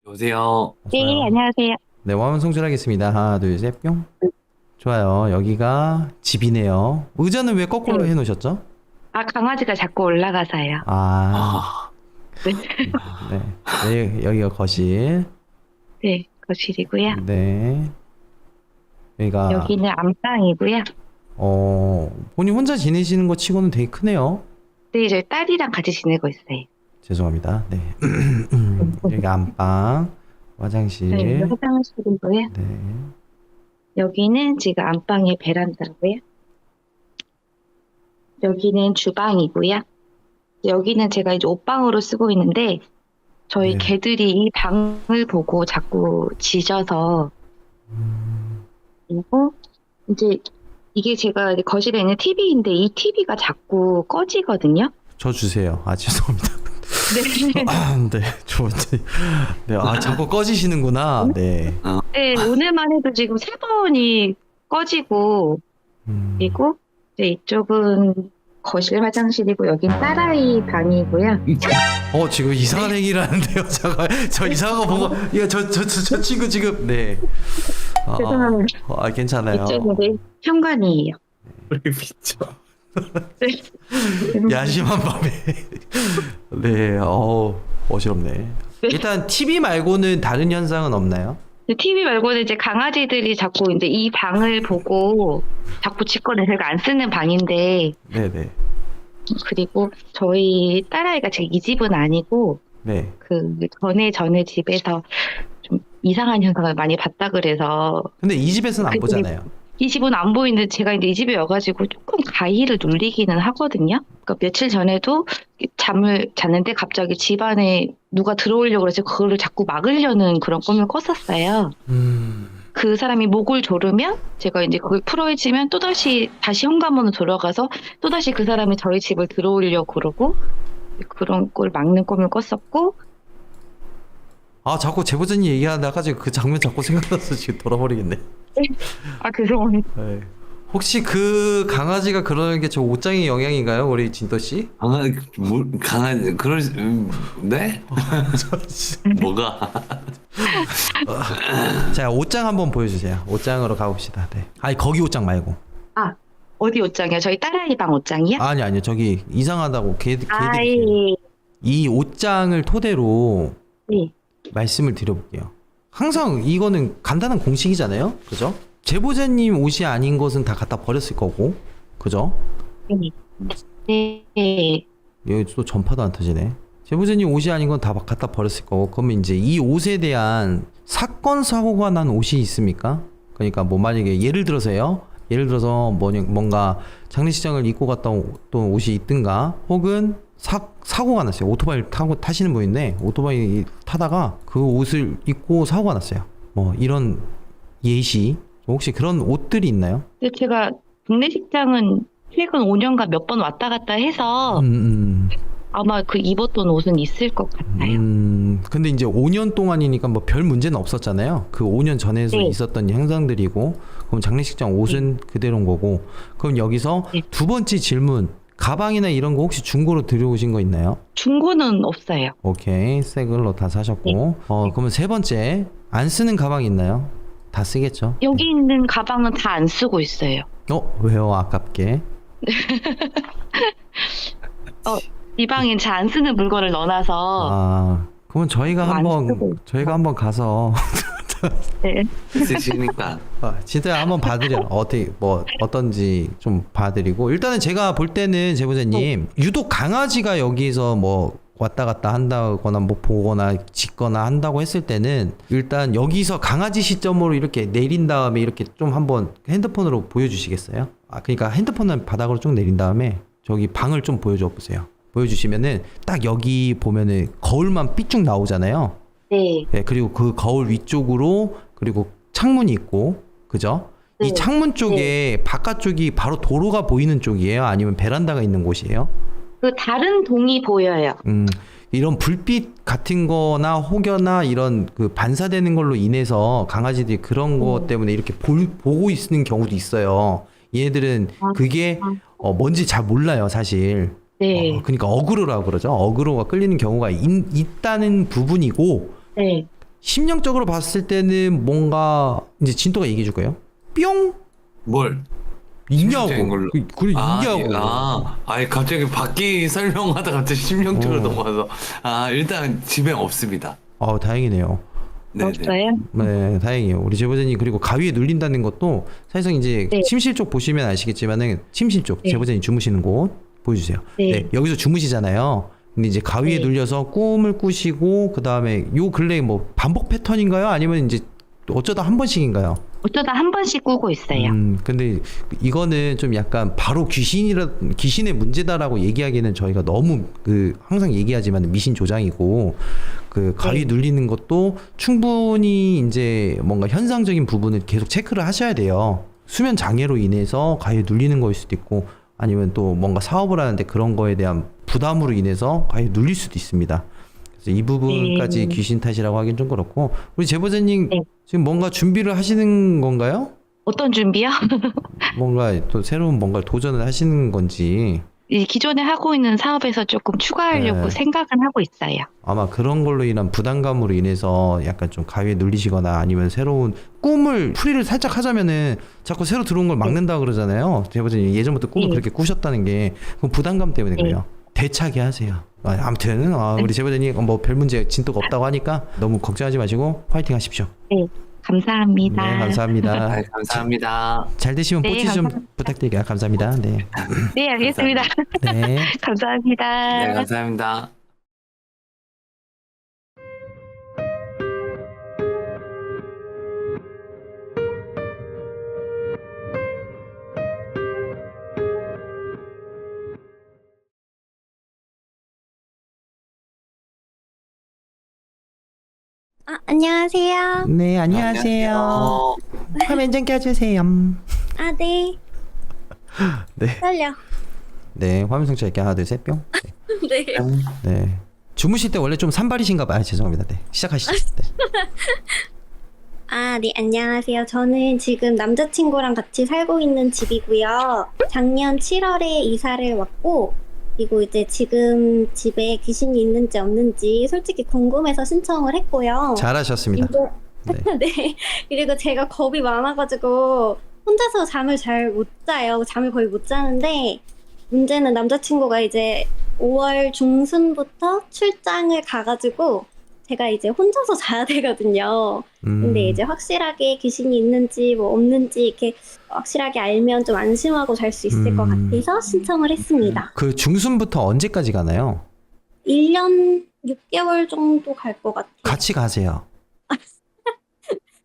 여보세요. 네, 좋아요. 안녕하세요. 네, 화면 송출하겠습니다. 하나, 둘, 셋, 뿅. 좋아요. 여기가 집이네요. 의자는 왜 거꾸로 네. 해놓으셨죠? 아, 강아지가 자꾸 올라가서요. 아, 아, 네, 네. 네, 여기가 거실. 네, 거실이고요. 네. 여기가, 여기는 안방이고요. 본인 혼자 지내시는 거 치고는 되게 크네요. 네, 저희 딸이랑 같이 지내고 있어요. 죄송합니다. 네. 여기가 안방, 화장실. 네, 화장실이고요. 네. 여기는 지금 안방의 베란다고요. 여기는 주방이고요. 여기는 제가 이제 옷방으로 쓰고 있는데 저희 네. 개들이 이 방을 보고 자꾸 짖어서 그리고 이제 이게 제가 이제 거실에 있는 TV인데 이 TV가 자꾸 꺼지거든요. 저 주세요. 아, 죄송합니다. 네. 네, 네, 자꾸 꺼지시는구나. 네. 네, 오늘만 해도 지금 3번이 꺼지고, 그리고 이제 이쪽은 거실 화장실이고, 여긴 딸아이 방이고요. 지금 이상한 얘기를 하는데요. 잠깐, 저 이상한 거 보고, 저 친구 지금, 네. 죄송합니다. 괜찮아요. 이쪽은 현관이에요. 우리 미쳐. 네. 야심한 밤에. 네, 어지럽네. 일단, TV 말고는 다른 현상은 없나요? TV 말고는 이제 강아지들이 자꾸 이제 이 방을 보고 자꾸 짖거든요. 제가 안 쓰는 방인데, 네네. 그리고 저희 딸아이가 지금 이 집은 아니고, 네. 그 전에 집에서 좀 이상한 현상을 많이 봤다 그래서, 근데 이 집에서는 안 그 보잖아요. 이 집은 안 보이는데 제가 이제 이 집에 와가지고 조금 가위를 눌리기는 하거든요. 그러니까 며칠 전에도 잠을 잤는데 갑자기 집 안에 누가 들어오려고 그래서 그거를 자꾸 막으려는 그런 꿈을 꿨었어요. 그 사람이 목을 조르면 제가 이제 그걸 풀어헤치면 다시 현관문으로 돌아가서 또다시 그 사람이 저희 집을 들어오려고 그러고 그런 걸 막는 꿈을 꿨었고 자꾸 제보자님 얘기하다가 지금 그 장면 자꾸 생각나서 지금 돌아버리겠네. 아 죄송합니다. 네. 혹시 그 강아지가 그러는 게 저 옷장의 영향인가요? 우리 진도 씨? 강아지, 네? 뭐가? 자, 옷장 한번 보여주세요. 옷장으로 가봅시다. 네. 아니, 거기 옷장 말고. 아 어디 옷장이요? 저희 딸아이 방 옷장이요? 아니요. 저기 이상하다고 걔들이 예. 이 옷장을 토대로 네. 말씀을 드려볼게요. 항상 이거는 간단한 공식이잖아요. 그죠? 제보자님 옷이 아닌 것은 다 갖다 버렸을 거고. 그죠? 네. 여기 또 전파도 안 터지네. 제보자님 옷이 아닌 건 다 갖다 버렸을 거고. 그러면 이제 이 옷에 대한 사건 사고가 난 옷이 있습니까? 그러니까 뭐 만약에 예를 들어서요. 예를 들어서 뭔가 장례식장을 입고 갔다 온 옷이 있든가, 혹은 사고가 났어요. 오토바이 타시는 분인데 오토바이 타다가 그 옷을 입고 사고가 났어요. 뭐 이런 예시, 혹시 그런 옷들이 있나요? 근데 제가 국내식장은 최근 5년간 몇 번 왔다 갔다 해서 아마 그 입었던 옷은 있을 것 같아요. 근데 이제 5년 동안이니까 뭐 별 문제는 없었잖아요. 그 5년 전에서 네. 있었던 행상들이고, 그럼 장례식장 옷은 그대로인 거고. 그럼 여기서 네. 두 번째 질문, 가방이나 이런 거 혹시 중고로 들여오신 거 있나요? 중고는 없어요. 오케이, 새 걸로 다 사셨고. 그러면 세 번째, 안 쓰는 가방 있나요? 다 쓰겠죠? 여기 있는 가방은 다 안 쓰고 있어요. 왜요? 아깝게. 이 방엔 잘 안 쓰는 물건을 넣어놔서 그러면 저희가 안 쓰고 한번 가서 네. 있으시니까. 진짜 한번 봐드려. 어떤지 좀 봐드리고. 일단은 제가 볼 때는 제보자님, 유독 강아지가 여기서 뭐 왔다 갔다 한다거나 뭐 보거나 짖거나 한다고 했을 때는, 일단 여기서 강아지 시점으로 이렇게 내린 다음에 이렇게 좀 한번 핸드폰으로 보여주시겠어요? 그러니까 핸드폰을 바닥으로 쭉 내린 다음에 저기 방을 좀 보여줘 보세요. 보여주시면은 딱 여기 보면은 거울만 삐쭉 나오잖아요. 네. 네, 그리고 그 거울 위쪽으로 그리고 창문이 있고, 그죠? 네. 이 창문 쪽에 바깥쪽이 바로 도로가 보이는 쪽이에요? 아니면 베란다가 있는 곳이에요? 그 다른 동이 보여요. 이런 불빛 같은 거나 혹여나 이런 그 반사되는 걸로 인해서 강아지들이 그런 거 때문에 이렇게 보고 있는 경우도 있어요. 얘네들은 그게 뭔지 잘 몰라요, 사실. 네. 그러니까 어그로라고 그러죠. 어그로가 끌리는 경우가 있다는 부분이고, 네. 심령적으로 봤을 때는 뭔가 이제 진또가 얘기해 줄 거예요. 뿅 뭘? 있냐고. 심리적인 걸로. 그래 있냐고. 아니 갑자기 바퀴 설명하다 갑자기 심령적으로 어. 넘어가서 일단 집에 없습니다. 다행이네요. 네네. 없어요? 네, 다행이에요. 우리 제보자님 그리고 가위에 눌린다는 것도 사실상 이제 네. 침실 쪽 보시면 아시겠지만은 침실 쪽 네. 제보자님 주무시는 곳 보여주세요. 네. 여기서 주무시잖아요. 근데 이제 가위에 네. 눌려서 꿈을 꾸시고 그 다음에 요 근래 뭐 반복 패턴인가요? 아니면 이제 어쩌다 한 번씩인가요? 어쩌다 한 번씩 꾸고 있어요. 근데 이거는 좀 약간 바로 귀신의 문제다라고 얘기하기는 저희가 너무 항상 얘기하지만 미신 조장이고 가위 네. 눌리는 것도 충분히 이제 뭔가 현상적인 부분을 계속 체크를 하셔야 돼요. 수면 장애로 인해서 가위 눌리는 거일 수도 있고 아니면 또 뭔가 사업을 하는데 그런 거에 대한 부담으로 인해서 가위 눌릴 수도 있습니다. 그래서 이 부분까지 귀신 탓이라고 하긴 좀 그렇고 우리 제보자님 네. 지금 뭔가 준비를 하시는 건가요? 어떤 준비요? 뭔가 또 새로운 뭔가 도전을 하시는 건지 이 기존에 하고 있는 사업에서 조금 추가하려고 네. 생각은 하고 있어요. 아마 그런 걸로 인한 부담감으로 인해서 약간 좀 가위에 눌리시거나 아니면 새로운 꿈을 풀이를 살짝 하자면은 자꾸 새로 들어온 걸 막는다 그러잖아요. 제보자님 예전부터 꿈을 네. 그렇게 꾸셨다는 게 그건 부담감 때문에 네. 그래요. 대차게 하세요. 아무튼 우리 제보자님 뭐 별 문제 진도가 없다고 하니까 너무 걱정하지 마시고 파이팅 하십시오. 네, 감사합니다. 네, 감사합니다. 감사합니다. 잘 되시면 네, 뽀찌 좀 감사합니다. 부탁드릴게요. 감사합니다. 네. 네, 알겠습니다. 네. 감사합니다. 네, 감사합니다. 안녕하세요. 네, 안녕하세요. 화면 좀 켜주세요. 아, 네. 네. 떨려. 네, 화면 성취 할게 하나, 둘, 셋, 뿅. 네. 네. 주무실 때 원래 좀 산발이신가 봐요. 죄송합니다. 네. 시작하시죠. 네. 아, 네, 안녕하세요. 저는 지금 남자친구랑 같이 살고 있는 집이고요. 작년 7월에 이사를 왔고, 그리고 이제 지금 집에 귀신이 있는지 없는지 솔직히 궁금해서 신청을 했고요. 잘하셨습니다. 이제- 네. 그리고 제가 겁이 많아가지고 혼자서 잠을 잘 못 자요. 잠을 거의 못 자는데 문제는 남자친구가 이제 5월 중순부터 출장을 가가지고 제가 이제 혼자서 자야 되거든요. 근데 이제 확실하게 귀신이 있는지 뭐 없는지 이렇게 확실하게 알면 좀 안심하고 잘 수 있을 것 같아서 신청을 했습니다. 그 중순부터 언제까지 가나요? 1년 6개월 정도 갈 것 같아요. 같이 가세요.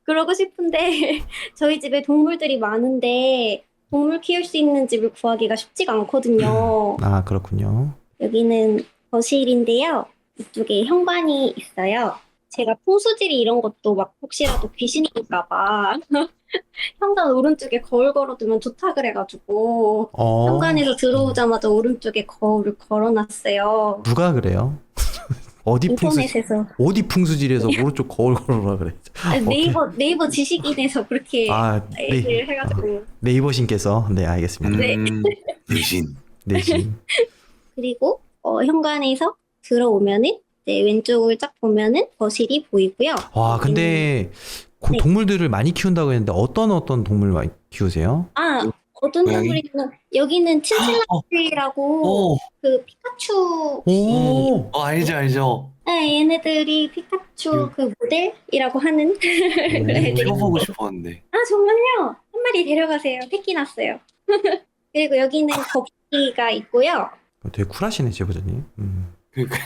그러고 싶은데 저희 집에 동물들이 많은데 동물 키울 수 있는 집을 구하기가 쉽지가 않거든요. 아, 그렇군요. 여기는 거실인데요. 이쪽에 현관이 있어요. 제가 풍수지리 이런 것도 막 혹시라도 귀신일까 봐 현관 오른쪽에 거울 걸어두면 좋다 그래가지고 현관에서 들어오자마자 오른쪽에 거울을 걸어놨어요. 누가 그래요? 어디 풍수질에서 오른쪽 거울 걸어라 그래. 네이버 지식인에서 그렇게 얘기를 해가지고 네이버신께서 네, 알겠습니다. 네. 대신. 네신. 그리고 현관에서 들어오면은 이제 왼쪽을 쫙 보면은 거실이 보이고요. 와, 근데 네. 동물들을 많이 키운다고 했는데 어떤 동물 많이 키우세요? 어떤 고양이? 동물이냐면 여기는 친칠라떼라고 그 피카츄 오. 알죠. 네, 얘네들이 피카츄 그 모델이라고 하는 그런 애들이 키워보고 싶었는데. 정말요? 한 마리 데려가세요. 새끼 났어요. 그리고 여기는 거북이가 있고요. 되게 쿨하시네, 제보자님. 그러니까요.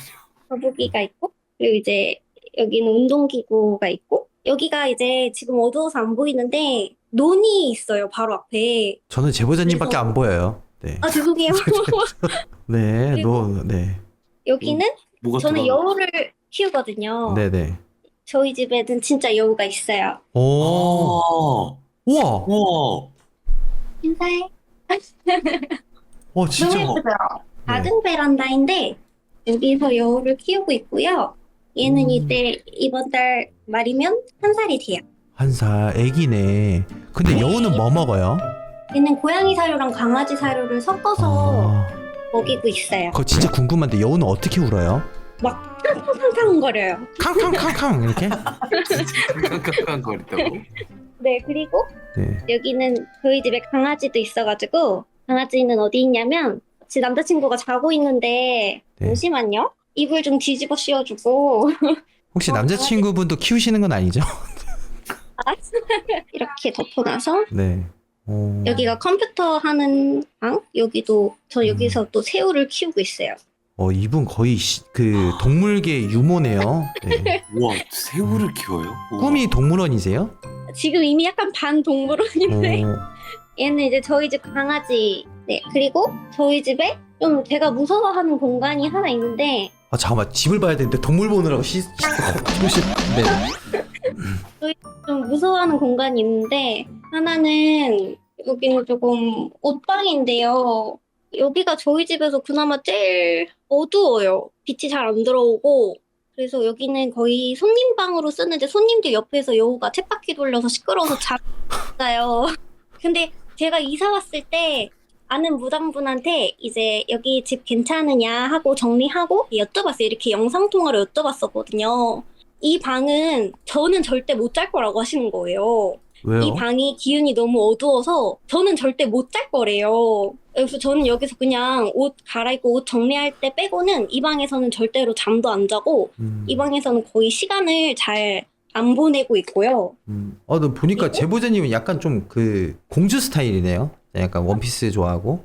거북이가 있고 그리고 이제 여기는 운동기구가 있고 여기가 이제 지금 어두워서 안 보이는데 논이 있어요. 바로 앞에. 저는 제보자님밖에 그래서- 안 보여요. 네. 죄송해요. 네, 그리고- 네. 여기는 뭐가 저는 들어가- 여우를 키우거든요. 네네. 저희 집에는 진짜 여우가 있어요. 오. 우와. 우와. 인사해. 진짜. 너무 예쁘죠? 네. 작은 베란다인데 여기서 여우를 키우고 있고요. 얘는 음. 이제 이번 달 말이면 1살이 돼요. 1살, 애기네. 근데 여우는 뭐 먹어요? 얘는 고양이 사료랑 강아지 사료를 섞어서 아, 먹이고 있어요. 그거 진짜 궁금한데 여우는 어떻게 울어요? 막 캉캉거려요. 캉캉캉캉 이렇게. 깡깡깡거린다고? 네, 그리고 네. 여기는 저희 집에 강아지도 있어가지고 강아지는 어디 있냐면 제 남자친구가 자고 있는데 네. 잠시만요. 이불 좀 뒤집어 씌워주고 혹시 남자친구분도 키우시는 건 아니죠? 이렇게 덮어놔서 네. 오. 여기가 컴퓨터 하는 방, 여기도 저 여기서 또 새우를 키우고 있어요. 이분 거의 그 동물계 유모네요. 네. 우와, 새우를 키워요? 우와. 꿈이 동물원이세요? 지금 이미 약간 반 동물원인데 어, 얘는 이제 저희 집 강아지. 네, 그리고 저희 집에 좀 제가 무서워하는 공간이 하나 있는데 잠깐만 집을 봐야 되는데 동물 보느라고 네. 좀 무서워하는 공간이 있는데 하나는 여기는 조금 옷방인데요. 여기가 저희 집에서 그나마 제일 어두워요. 빛이 잘 안 들어오고 그래서 여기는 거의 손님 방으로 쓰는데 손님들 옆에서 여우가 쳇바퀴 돌려서 시끄러워서 잤어요. 근데 제가 이사 왔을 때 아는 무당분한테 이제 여기 집 괜찮으냐 하고 정리하고 여쭤봤어요. 이렇게 영상통화로 여쭤봤었거든요. 이 방은 저는 절대 못 잘 거라고 하시는 거예요. 왜요? 이 방이 기운이 너무 어두워서 저는 절대 못 잘 거래요. 그래서 저는 여기서 그냥 옷 갈아입고 옷 정리할 때 빼고는 이 방에서는 절대로 잠도 안 자고 이 방에서는 거의 시간을 잘 안 보내고 있고요. 너 보니까 제보자님은 약간 좀 그 공주 스타일이네요. 약간 원피스 좋아하고.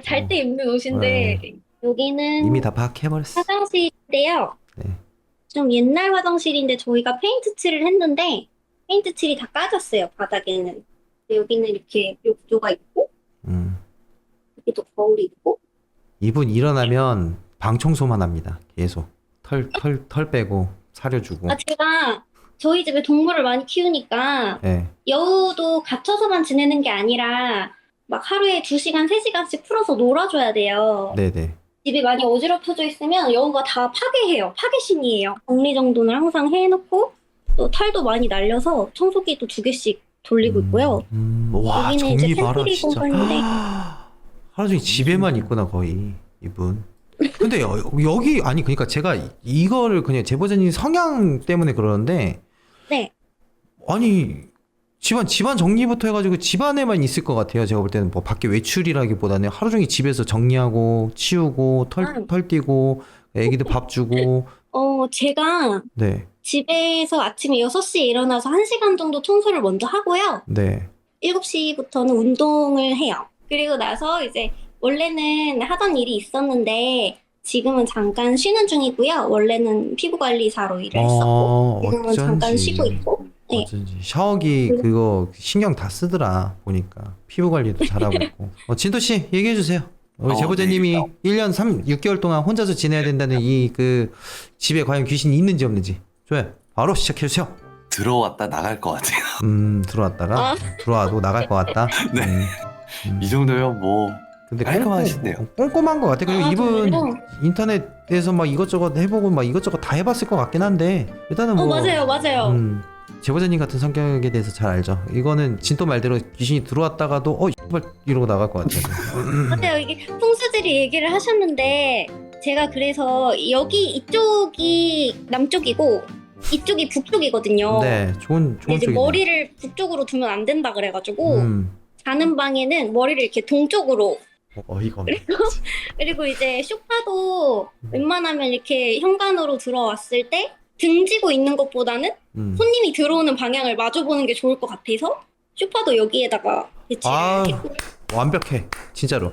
잘 때 입는 옷인데 여기는 이미 다 파악해버렸어. 화장실인데요. 네. 좀 옛날 화장실인데 저희가 페인트 칠을 했는데 페인트 칠이 다 까졌어요. 바닥에는. 근데 여기는 이렇게 욕조가 있고 여기도 거울이 있고 이분 일어나면 방 청소만 합니다. 계속 털 빼고 사려주고. 제가 저희 집에 동물을 많이 키우니까 네. 여우도 갇혀서만 지내는 게 아니라 막 하루에 2시간, 3시간씩 풀어서 놀아줘야 돼요. 네네. 집이 많이 어지럽혀져 있으면 여우가 다 파괴해요. 파괴신이에요. 정리정돈을 항상 해놓고 또 털도 많이 날려서 청소기도 2개씩 돌리고 있고요. 와 여기는 정리 이제 봐라 팬트리 진짜. 공간인데 하루 종일 집에만 있구나 거의 이분. 근데 여기 아니 그러니까 제가 이거를 그냥 제보자님 성향 때문에 그러는데 네. 아니 집안 정리부터 해가지고 집안에만 있을 것 같아요. 제가 볼 때는 뭐 밖에 외출이라기보다는 하루 종일 집에서 정리하고 치우고 털 띄고 애기들 밥 주고. 제가 네. 집에서 아침에 6시에 일어나서 1시간 정도 청소를 먼저 하고요. 네. 7시부터는 운동을 해요. 그리고 나서 이제 원래는 하던 일이 있었는데 지금은 잠깐 쉬는 중이고요. 원래는 피부관리사로 일을 했었고 지금은 잠깐 쉬고 있고. 네. 어쩐지 샤워기 그거 신경 다 쓰더라 보니까 피부 관리도 잘하고 있고. 진도 씨 얘기해 주세요. 우리 제보자님이 네. 1년 6개월 동안 혼자서 지내야 된다는 이 그 집에 과연 귀신이 있는지 없는지. 좋아요. 바로 시작해 주세요. 들어왔다 나갈 것 같아요. 들어왔다가 들어와도 나갈 것 같다. 네. 이 정도면 뭐 근데 깔끔하시네요. 꼼꼼한 것 같아. 그리고 이분 정말요? 인터넷에서 막 이것저것 해보고 막 이것저것 다 해봤을 것 같긴 한데 일단은 뭐 맞아요. 제보자님 같은 성격에 대해서 잘 알죠. 이거는 진또 말대로 귀신이 들어왔다가도 이발 이러고 나갈 것 같아요. 맞아요. 이게 풍수들이 얘기를 하셨는데 제가 그래서 여기 이쪽이 남쪽이고 이쪽이 북쪽이거든요. 네, 좋은 근데 이제 쪽이네요. 머리를 북쪽으로 두면 안 된다 그래가지고 자는 방에는 머리를 이렇게 동쪽으로 어이가 없네. 그리고 이제 소파도 웬만하면 이렇게 현관으로 들어왔을 때 등지고 있는 것보다는 손님이 들어오는 방향을 마주보는 게 좋을 것 같아서 소파도 여기에다가 배치를 했고 완벽해. 진짜로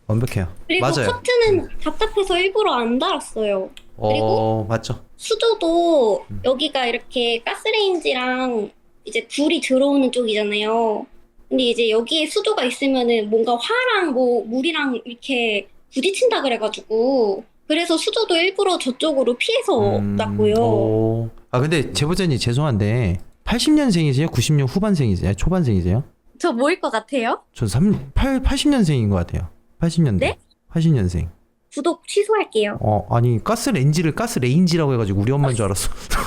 완벽해요. 그리고 맞아요. 커튼은 답답해서 일부러 안 달았어요. 그리고 맞죠. 수조도 여기가 이렇게 가스레인지랑 이제 불이 들어오는 쪽이잖아요. 근데 이제 여기에 수조가 있으면은 뭔가 화랑 뭐 물이랑 이렇게 부딪힌다 그래가지고 그래서 수조도 일부러 저쪽으로 피해서 놨고요. 근데 제보자님 죄송한데 80년생이세요? 90년 후반생이세요? 초반생이세요? 저 뭐일 것 같아요? 저 80년생인 것 같아요. 80년대. 네? 80년생. 구독 취소할게요. 아니 가스레인지라고 해가지고 우리 엄마인 줄 알았어. 저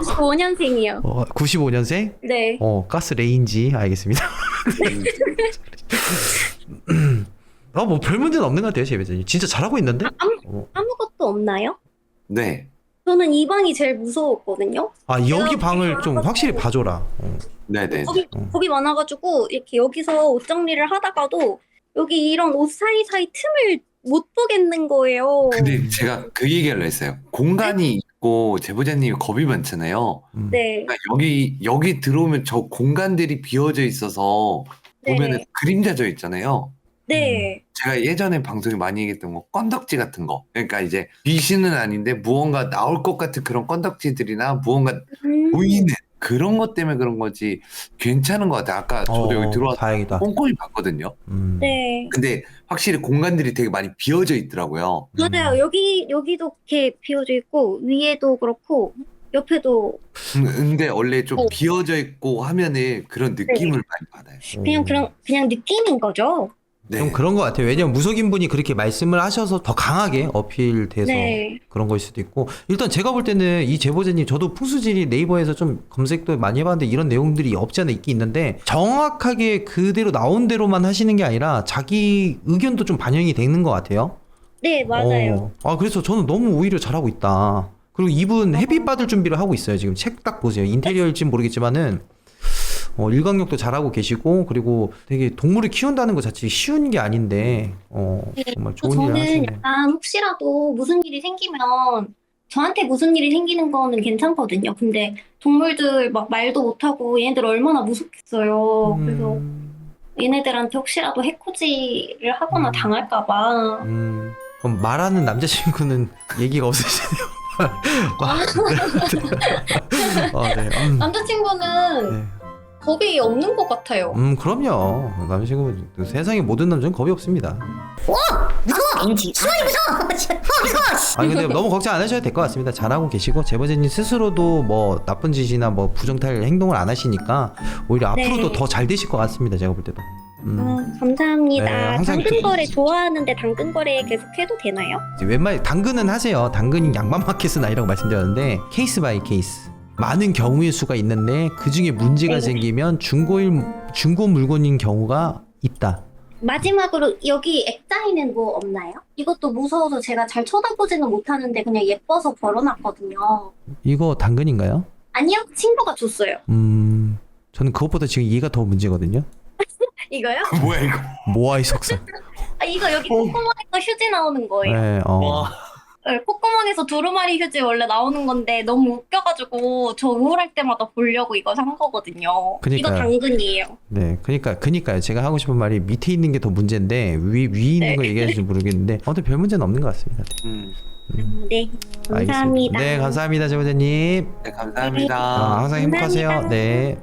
95년생이요. 95년생? 네. 가스레인지 알겠습니다. 뭐 별 문제는 없는 것 같아요, 제보자님. 진짜 잘하고 있는데? 아무것도 없나요? 네. 저는 이 방이 제일 무서웠거든요. 아 여기 방을 좀 확실히 봐줘라. 네네. 겁이 많아가지고 이렇게 여기서 옷 정리를 하다가도 여기 이런 옷 사이사이 틈을 못 보겠는 거예요. 근데 제가 그 얘기를 했어요. 공간이 있고 제보자님이 겁이 많잖아요. 네. 그러니까 여기 들어오면 저 공간들이 비어져 있어서 보면은 네. 그림자져 있잖아요. 네. 제가 예전에 방송에 많이 얘기했던 거 건덕지 같은 거. 그러니까 이제 귀신은 아닌데 무언가 나올 것 같은 그런 건덕지들이나 무언가 보이는 그런 것 때문에 그런 거지 괜찮은 것 같아요. 아까 저도 여기 들어와서 다행이다. 꼼꼼히 봤거든요. 네. 근데 확실히 공간들이 되게 많이 비어져 있더라고요. 맞아요. 여기도 이렇게 비어져 있고 위에도 그렇고 옆에도 근데 원래 좀 어. 비어져 있고 하면은 그런 느낌을 많이 받아요. 그냥 느낌인 거죠. 네. 좀 그런 것 같아요. 왜냐면 무속인 분이 그렇게 말씀을 하셔서 더 강하게 어필돼서 네. 그런 거일 수도 있고. 일단 제가 볼 때는 이 제보자님 저도 풍수지리 네이버에서 좀 검색도 많이 해봤는데 이런 내용들이 없지 않아 있긴 있는데 정확하게 그대로 나온 대로만 하시는 게 아니라 자기 의견도 좀 반영이 되는 것 같아요. 네, 맞아요. 아 그래서 저는 너무 오히려 잘하고 있다. 그리고 이분 햇빛 받을 준비를 하고 있어요. 지금 책 딱 보세요. 인테리어일진 모르겠지만은 일광욕도 잘하고 계시고 그리고 되게 동물을 키운다는 것 자체 쉬운 게 아닌데 정말 좋은 일을 저는 하시네요. 약간 혹시라도 무슨 일이 생기면 저한테 무슨 일이 생기는 거는 괜찮거든요. 근데 동물들 막 말도 못하고 얘네들 얼마나 무섭겠어요. 그래서 얘네들한테 혹시라도 해코지를 하거나 당할까 봐. 그럼 말하는 남자친구는 얘기가 없으시네요. 네. 남자친구는 네. 겁이 없는 것 같아요. 그럼요. 남자친구 세상에 모든 남자는 겁이 없습니다. 아니 근데 너무 걱정 안 하셔도 될 것 같습니다. 잘하고 계시고 제보자님 스스로도 뭐 나쁜 짓이나 뭐 부정탈 행동을 안 하시니까 오히려 앞으로도 더 잘 되실 것 같습니다. 제가 볼 때도. 감사합니다. 네, 항상 당근거래 좋아하는데 당근거래 계속 해도 되나요? 웬만해 당근은 하세요. 당근이 양반마켓은 아니라고 말씀드렸는데 케이스 바이 케이스. 많은 경우의 수가 있는데 그 중에 문제가 네. 생기면 중고 물건인 경우가 있다. 마지막으로 여기 액자에는 뭐 없나요? 이것도 무서워서 제가 잘 쳐다보지는 못하는데 그냥 예뻐서 걸어놨거든요. 이거 당근인가요? 아니요, 친구가 줬어요. 저는 그것보다 지금 얘가 더 문제거든요. 이거요? 뭐야 이거? 모아이 속삭. 이거 여기 콧구멍에서 휴지 나오는 거예요. 네, 와. 네, 콧구멍에서 두루마리 휴지 원래 나오는 건데 너무 웃겨가지고 저 우울할 때마다 보려고 이거 산 거거든요. 그니까요. 이거 당근이에요. 네, 그니까요. 제가 하고 싶은 말이 밑에 있는 게 더 문제인데 위에 있는 네. 거 얘기하실지 모르겠는데 아무튼 별 문제는 없는 것 같습니다. 네, 알겠습니다. 감사합니다. 네, 감사합니다, 제보자님. 네, 감사합니다. 항상 행복하세요. 감사합니다. 네.